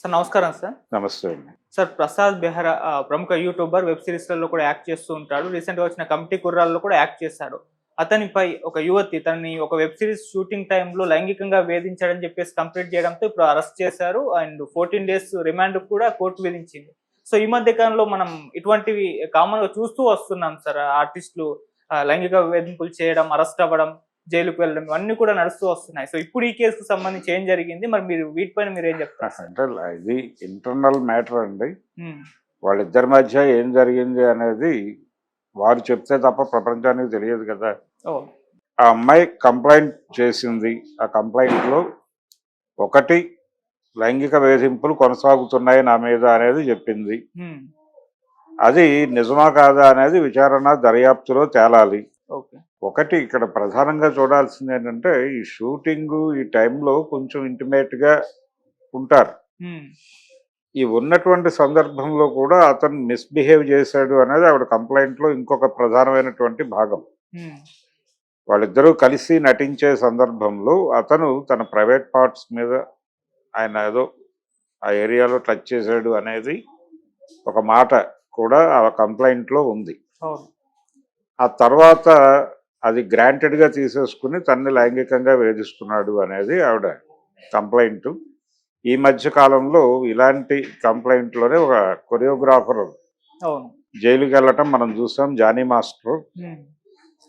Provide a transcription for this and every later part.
Sir నమస్కారం sir. నమస్తే అండి. సార్ ప్రసాద్ బెహ్రా ప్రముఖ యూట్యూబర్, వెబ్ సీరీస్‌లలో కూడా యాక్ట్ చేస్తూ ఉంటాడు. రీసెంట్‌గా వచ్చిన 'కమిటీ కుర్రాళ్ళలో' కూడా యాక్ట్ చేశాడు. అతనిపై ఒక యువతి తనని ఒక వెబ్ సీరీస్ షూటింగ్ టైమ్‌లో లైంగికంగా వేధించాడని చెప్పేసి కంప్లెయింట్ చేయడంతో ఇప్పుడు అరెస్ట్ చేశారు. అండ్ 14 డేస్ రిమాండ్ కూడా కోర్టు విధించింది. సో ఈ మధ్య కాలంలో మనం ఇటువంటివి కామన్‌గా చూస్తూ వస్తున్నాం సార్. ఆర్టిస్టులు లైంగిక వేధింపులు చేయడం, అరెస్ట్ అవ్వడం, జైలుకి వెళ్ళడం ఇవన్నీ కూడా నడుస్తూ వస్తున్నాయి. సో ఇప్పుడు ఈ కేసుకు సంబంధించి ఏం జరిగింది? మరి మీరు వీటిపైన మీరేం చెప్తారు సార్? అంటే ఇది ఇంటర్నల్ మ్యాటర్ అండి. హ్మ్. వాళ్ళిద్దరి మధ్య ఏం జరిగింది అనేది వారు చెప్తే తప్ప ప్రపంచానికి తెలియదు కదా. ఓహ్! ఆ అమ్మాయి కంప్లైంట్ చేసింది. ఆ కంప్లైంట్‌లో ఒకటి లైంగిక వేధింపులు కొనసాగుతున్నాయి నా మీద అనేది చెప్పింది. హ్మ్. అది నిజమా కాదా అనేది విచారణ దర్యాప్తులో తేలాలి. ఓకే. ఒకటి ఇక్కడ ప్రధానంగా చూడాల్సింది ఏంటంటే ఈ షూటింగు ఈ టైంలో కొంచెం ఇంటిమేట్‌గా ఉంటారు. హ్మ్. ఈ ఉన్నటువంటి సందర్భంలో కూడా అతను మిస్‌బిహేవ్ చేశాడు అనేది ఆవిడ కంప్లెయింట్‌లో ఇంకొక ప్రధానమైనటువంటి భాగం. హ్మ్. వాళ్ళిద్దరూ కలిసి నటించే సందర్భంలో అతను తన ప్రైవేట్ పార్ట్స్ మీద ఆయన ఏదో ఆ ఏరియాలో టచ్ చేశాడు అనేది ఒక మాట కూడా ఆ కంప్లెయింట్‌లో ఉంది. అవును. ఆ తర్వాత అది గ్రాంటెడ్‌గా తీసేసుకుని తనని లైంగికంగా వేధిస్తున్నాడు అనేది ఆవిడ కంప్లెయింటు. ఈ మధ్య కాలంలో ఇలాంటి కంప్లెయింట్‌లోనే ఒక కొరియోగ్రాఫర్ అవును. జైలుకెళ్ళటం మనం చూసాం 'జానీ మాస్టర్'. హ్మ్.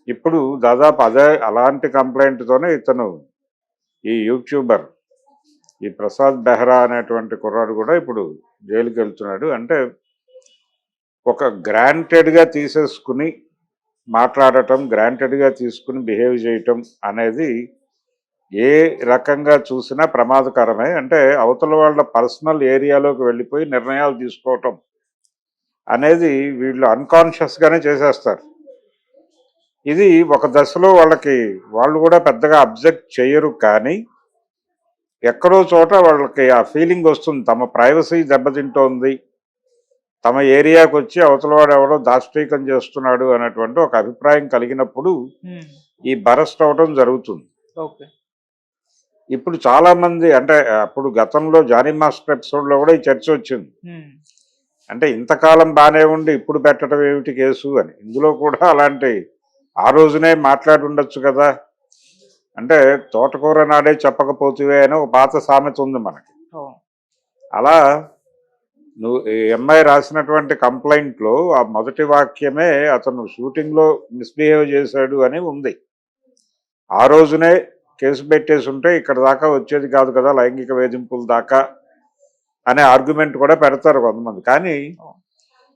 ఇప్పుడు దాదాపు అలాంటి కంప్లెయింట్‌తోనే ఇతను ఈ యూట్యూబర్ ఈ ప్రసాద్ బెహ్రా అనేటువంటి కుర్రాడు కూడా ఇప్పుడు జైలుకెళ్తున్నాడు. అంటే ఒక గ్రాంటెడ్‌గా తీసేసుకుని మాట్లాడటం, గ్రాంటెడ్‌గా తీసుకుని బిహేవ్ చేయటం అనేది ఏ రకంగా చూసినా ప్రమాదకరమే. అంటే అవతల వాళ్ళ పర్సనల్ ఏరియాలోకి వెళ్ళిపోయి నిర్ణయాలు తీసుకోవటం అనేది వీళ్ళు అన్‌కాన్షియస్‌గానే చేసేస్తారు. ఇది ఒక దశలో వాళ్ళు కూడా పెద్దగా అబ్జెక్ట్ చెయ్యరు. కానీ ఎక్కడో చోట వాళ్ళకి ఆ ఫీలింగ్ వస్తుంది. తమ ప్రైవసీ దెబ్బతింటోంది. తమ ఏరియాకొచ్చి అవతలవాడు ఎవడో దాష్టీకం చేస్తున్నాడు అనేటువంటి ఒక అభిప్రాయం కలిగినప్పుడు హ్మ్. ఈ బరస్ట్ అవ్వడం జరుగుతుంది. ఓకే. ఇప్పుడు చాలా మంది అంటే అప్పుడు గతంలో 'జానీ మాస్టర్' ఎపిసోడ్‌లో కూడా ఈ చర్చ వచ్చింది. హ్మ్. అంటే ఇంతకాలం బానే ఉండి ఇప్పుడు పెట్టడం ఏమిటి కేసు అని. ఇందులో కూడా అలాంటి ఆ రోజునే మాట్లాడి ఉండొచ్చు కదా. అంటే తోటకూర నాడే చెప్పకపోతివే అని ఒక పాత సామెత ఉంది మనకి. అవును. అలా ఈ అమ్మాయి రాసినటువంటి కంప్లైంట్‌లో ఆ మొదటి వాక్యమే అతను షూటింగ్‌లో మిస్‌బిహేవ్ చేశాడు అని ఉంది. ఆ రోజునే కేసు పెట్టేసుంటే ఇక్కడ దాకా వచ్చేది కాదు కదా లైంగిక వేధింపుల దాకా అనే ఆర్గ్యుమెంట్ కూడా పెడతారు కొంతమంది. కానీ అవును.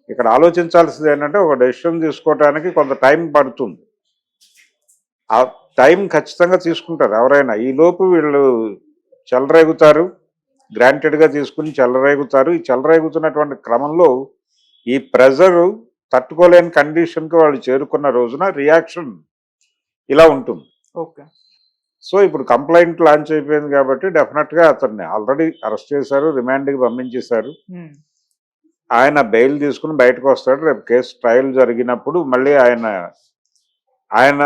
ఇక్కడ ఆలోచించాల్సింది ఏంటంటే ఒక డెసిషన్ తీసుకోవటానికి కొంత టైం పడుతుంది. ఆ టైం ఖచ్చితంగా తీసుకుంటారు ఎవరైనా. ఈలోపు వీళ్ళు చెలరేగుతారు. గ్రాంటెడ్‌గా తీసుకుని చెలరేగుతారు. ఈ చెలరేగుతున్నటువంటి క్రమంలో ఈ ప్రెజరు తట్టుకోలేని కండిషన్‌కి వాళ్ళు చేరుకున్న రోజున రియాక్షన్ ఇలా ఉంటుంది. ఓకే. సో, ఇప్పుడు కంప్లెయింట్ లాంచ్ అయిపోయింది కాబట్టి డెఫినెట్‌గా అతన్ని ఆల్రెడీ అరెస్ట్ చేశారు. రిమాండ్‌కి పంపించేశారు. హ్మ్. ఆయన బెయిల్ తీసుకుని బయటకొస్తాడు. రేపు కేసు ట్రయల్ జరిగినప్పుడు మళ్ళీ ఆయన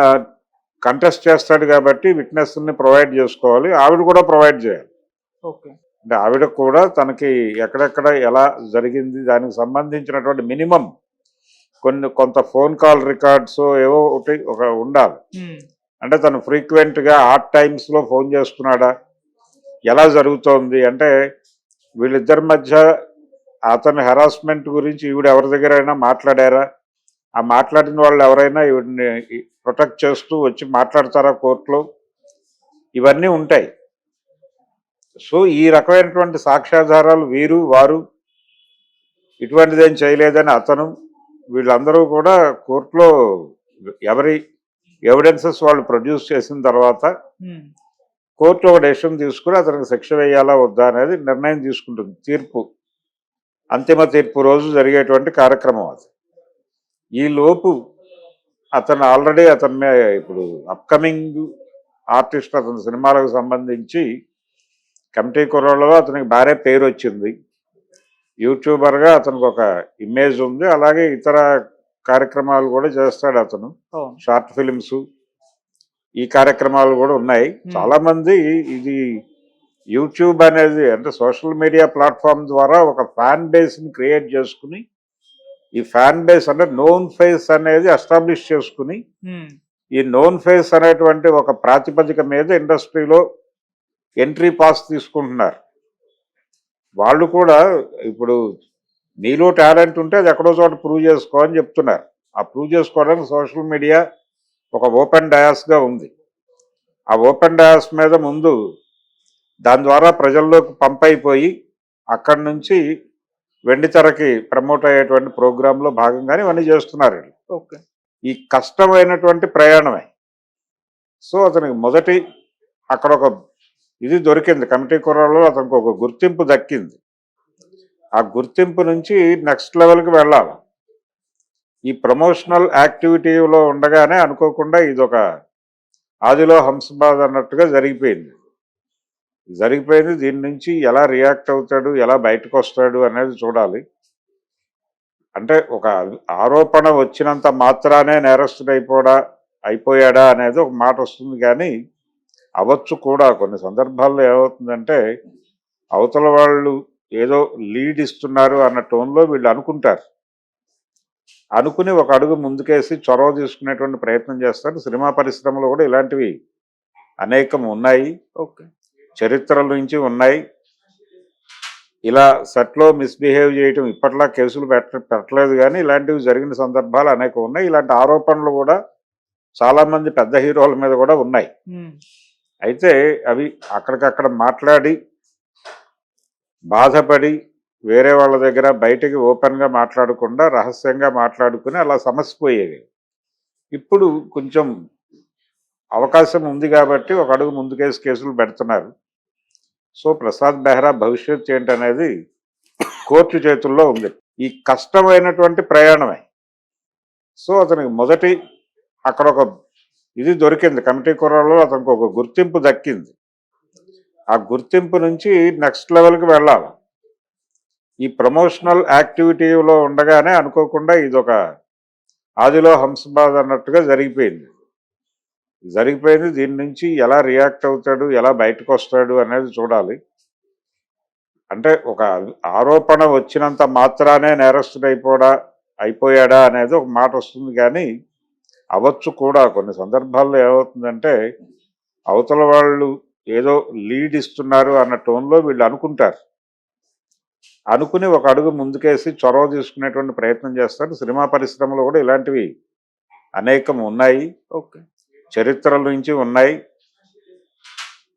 కంటెస్ట్ చేస్తాడు కాబట్టి విట్‌నెస్‌ని ప్రొవైడ్ చేసుకోవాలి. ఆవిడ కూడా ప్రొవైడ్ చేయాలి. ఓకే. అంటే ఆవిడ కూడా తనకి ఎక్కడెక్కడ ఎలా జరిగింది దానికి సంబంధించినటువంటి మినిమమ్ కొంత ఫోన్ కాల్ రికార్డ్స్ ఏవో ఒక ఉండాలి. హ్మ్. అంటే తను ఫ్రీక్వెంట్‌గా ఆడ్ టైమ్స్‌లో ఫోన్ చేస్తున్నాడా? ఎలా జరుగుతోంది? అంటే వీళ్ళిద్దరి మధ్య అతని హెరాస్మెంట్ గురించి ఈవిడ ఎవరి దగ్గరైనా మాట్లాడారా? ఆ మాట్లాడిన వాళ్ళు ఎవరైనా ఈవిడని ప్రొటెక్ట్ చేస్తూ వచ్చి మాట్లాడతారా కోర్టులో? ఇవన్నీ ఉంటాయి. సో, ఈ రకమైనటువంటి సాక్ష్యాధారాలు వారు ఇటువంటిదేం చేయలేదని అతను వీళ్ళందరూ కూడా కోర్టులో ఎవరి ఎవిడెన్సెస్ వాళ్ళు ప్రొడ్యూస్ చేసిన తర్వాత హ్మ్. కోర్టు ఒక డెసిషన్ తీసుకుని అతనికి శిక్ష వేయాలా వద్దా అనేది నిర్ణయం తీసుకుంటుంది. అంతిమ తీర్పు రోజు జరిగేటువంటి కార్యక్రమం అది. ఈలోపు అతను ఆల్రెడీ ఇప్పుడు అప్కమింగ్ ఆర్టిస్ట్ అతని సినిమాలకు సంబంధించి 'కమిటీ కుర్రాళ్ళలో' అతనికి భారీ పేరు వచ్చింది. యూట్యూబర్‌గా అతనికి ఒక ఇమేజ్ ఉంది. అలాగే ఇతర కార్యక్రమాలు కూడా చేస్తాడు అతను. అవును. షార్ట్ ఫిల్మ్స్ ఈ కార్యక్రమాలు కూడా ఉన్నాయి. హ్మ్. చాలామంది ఇది యూట్యూబ్ అనేది అంటే సోషల్ మీడియా ప్లాట్ఫామ్ ద్వారా ఒక ఫ్యాన్ బేస్ని క్రియేట్ చేసుకుని ఈ ఫ్యాన్ బేస్ అంటే నోన్ ఫేస్ అనేది ఎస్టాబ్లిష్ చేసుకుని ఉమ్, ఈ నోన్ ఫేస్ అనేటువంటి ఒక ప్రాతిపదిక మీద ఇండస్ట్రీలో ఎంట్రీ పాస్ తీసుకుంటున్నారు. వాళ్ళు కూడా ఇప్పుడు నీలో టాలెంట్ ఉంటే అది ఎక్కడో చోట ప్రూవ్ చేసుకో అని చెప్తున్నారు. ఆ ప్రూవ్ చేసుకోవడానికి సోషల్ మీడియా ఒక ఓపెన్ డయాస్గా ఉంది. ఆ ఓపెన్ డయాస్ మీద ముందు దాని ద్వారా ప్రజల్లోకి పంప్ అయిపోయి అక్కడి నుంచి వెండితెరకి ప్రమోట్ అయ్యేటువంటి ప్రోగ్రాంలో భాగంగానే ఇవన్నీ చేస్తున్నారు వీళ్ళు. ఓకే. ఈ కష్టమైనటువంటి ప్రయాణమే. సో అతనికి మొదటి అక్కడ ఒక ఇది దొరికింది, కమిటీ కుర్రాలో అతనికి ఒక గుర్తింపు దక్కింది. ఆ గుర్తింపు నుంచి నెక్స్ట్ లెవెల్కి వెళ్ళాలి. ఈ ప్రమోషనల్ యాక్టివిటీలో ఉండగానే అనుకోకుండా ఇదొక ఆదిలో హంసబాద్ అన్నట్టుగా జరిగిపోయింది. దీని నుంచి ఎలా రియాక్ట్ అవుతాడు, ఎలా బయటకు వస్తాడు అనేది చూడాలి. అంటే ఒక ఆరోపణ వచ్చినంత మాత్రానే నేరస్తుడు అయిపోయాడా అనేది ఒక మాట వస్తుంది, కానీ అవ్వచ్చు కూడా. కొన్ని సందర్భాల్లో ఏమవుతుందంటే అవతల వాళ్ళు ఏదో లీడ్ ఇస్తున్నారు అన్న టోన్లో వీళ్ళు అనుకుంటారు. అనుకుని ఒక అడుగు ముందుకేసి చొరవ తీసుకునేటువంటి ప్రయత్నం చేస్తారు. సినిమా పరిశ్రమలో కూడా ఇలాంటివి అనేకం ఉన్నాయి, ఓకే. చరిత్రల నుంచి ఉన్నాయి. ఇలా సెట్లో మిస్బిహేవ్ చేయటం ఇప్పట్లా కేసులు పెట్టలేదు, కానీ ఇలాంటివి జరిగిన సందర్భాలు అనేకం ఉన్నాయి. ఇలాంటి ఆరోపణలు కూడా చాలామంది పెద్ద హీరోల మీద కూడా ఉన్నాయి. ఉమ్, అయితే అవి అక్కడికక్కడ మాట్లాడి బాధపడి వేరే వాళ్ళ దగ్గర బయటికి ఓపెన్గా మాట్లాడకుండా రహస్యంగా మాట్లాడుకుని అలా సమసిపోయేవి. ఇప్పుడు కొంచెం అవకాశం ఉంది కాబట్టి ఒక అడుగు ముందుకేసి కేసులు పెడుతున్నారు. సో ప్రసాద్ బెహ్రా భవిష్యత్ ఏంటనేది కోర్టు చేతుల్లో ఉంది. ఈ కష్టమైనటువంటి ప్రయాణమే. సో అతనికి మొదటి అక్కడ ఒక ఇది దొరికింది, కమిటీ కుర్రాలో అతనికి ఒక గుర్తింపు దక్కింది. ఆ గుర్తింపు నుంచి నెక్స్ట్ లెవెల్కి వెళ్ళాలి. ఈ ప్రమోషనల్ యాక్టివిటీలో ఉండగానే అనుకోకుండా ఇదొక ఆదిలో హంసబాద్ అన్నట్టుగా జరిగిపోయింది. దీని నుంచి ఎలా రియాక్ట్ అవుతాడు, ఎలా బయటకు వస్తాడు అనేది చూడాలి. అంటే ఒక ఆరోపణ వచ్చినంత మాత్రానే నేరస్తుడు అయిపోయాడా అనేది ఒక మాట వస్తుంది, కానీ అవ్వచ్చు కూడా. కొన్ని సందర్భాల్లో ఏమవుతుందంటే అవతల వాళ్ళు ఏదో లీడ్ ఇస్తున్నారు అన్న టోన్లో వీళ్ళు అనుకుంటారు. అనుకుని ఒక అడుగు ముందుకేసి చొరవ తీసుకునేటువంటి ప్రయత్నం చేస్తారు. సినిమా పరిశ్రమలో కూడా ఇలాంటివి అనేకం ఉన్నాయి, ఓకే. చరిత్రల నుంచి ఉన్నాయి.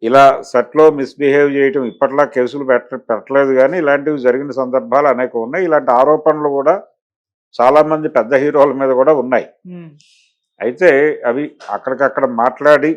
ఇలా సెట్లో మిస్బిహేవ్ చేయటం ఇప్పట్లా కేసులు పెట్టలేదు, కానీ ఇలాంటివి జరిగిన సందర్భాలు అనేకం ఉన్నాయి. ఇలాంటి ఆరోపణలు కూడా చాలామంది పెద్ద హీరోల మీద కూడా ఉన్నాయి. ఉమ్, అయితే అవి అక్కడికక్కడ మాట్లాడి